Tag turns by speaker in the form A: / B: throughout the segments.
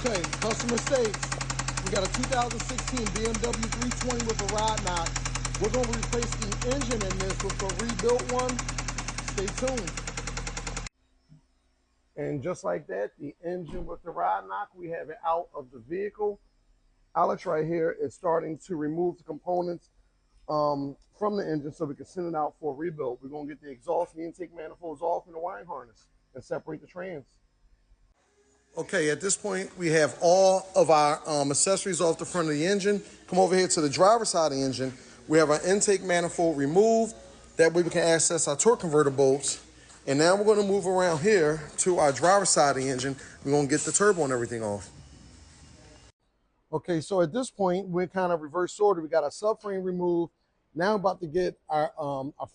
A: Okay, customer states, we got a 2016 BMW 320 with a ride knock. We're going to replace the engine in this with a rebuilt one. Stay tuned. And just like that, the engine with the ride knock, we have it out of the vehicle. Alex right here is starting to remove the components from the engine so we can send it out for a rebuild. We're going to get the exhaust and the intake manifolds off and the wiring harness and separate the trans. Okay, at this point, we have all of our accessories off the front of the engine. Come over here to the driver's side of the engine. We have our intake manifold removed. That way we can access our torque converter bolts. And now we're going to move around here to our driver's side of the engine. We're going to get the turbo and everything off. Okay, so at this point, we're kind of reverse order. We got our subframe removed. Now I'm about to get our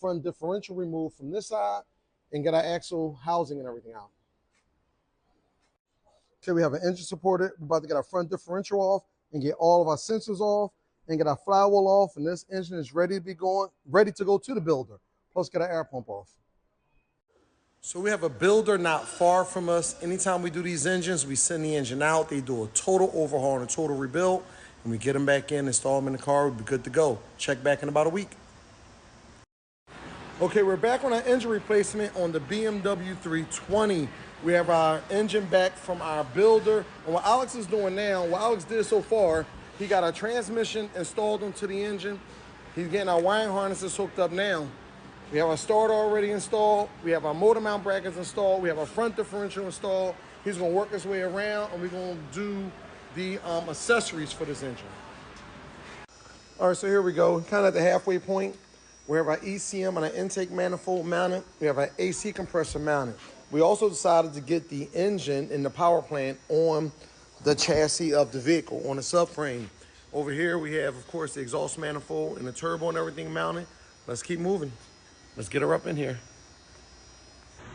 A: front differential removed from this side and get our axle housing and everything out. Okay, we have an engine supported. We're about to get our front differential off and get all of our sensors off and get our flywheel off. And this engine is ready to go to the builder. Plus get our air pump off. So we have a builder not far from us. Anytime we do these engines, we send the engine out. They do a total overhaul and a total rebuild. And we get them back in, install them in the car. We'll be good to go. Check back in about a week. Okay, we're back on our engine replacement on the BMW 320. We have our engine back from our builder. And what Alex is doing now, what Alex did so far, he got our transmission installed into the engine. He's getting our wiring harnesses hooked up now. We have our starter already installed. We have our motor mount brackets installed. We have our front differential installed. He's gonna work his way around and we're gonna do the accessories for this engine. All right, so here we go, kind of at the halfway point. We have our ECM and our intake manifold mounted. We have our AC compressor mounted. We also decided to get the engine and the power plant on the chassis of the vehicle, on the subframe. Over here, we have, of course, the exhaust manifold and the turbo and everything mounted. Let's keep moving. Let's get her up in here.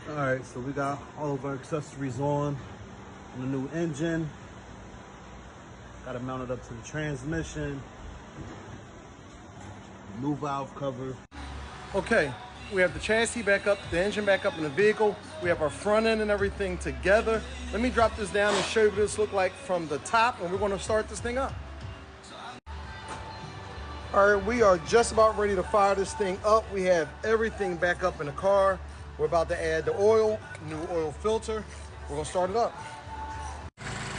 B: All right, so we got all of our accessories on the new engine. Got it mounted up to the transmission. New valve cover.
A: Okay, we have the chassis back up, the engine back up in the vehicle. We have our front end and everything together. Let me drop this down and show you what this looks like from the top, and we're gonna start this thing up. All right, we are just about ready to fire this thing up. We have everything back up in the car. We're about to add the oil, new oil filter. We're gonna start it up.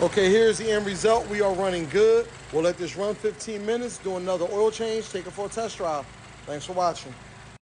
A: Okay, here's the end result. We are running good. We'll let this run 15 minutes, do another oil change, take it for a test drive. Thanks for watching.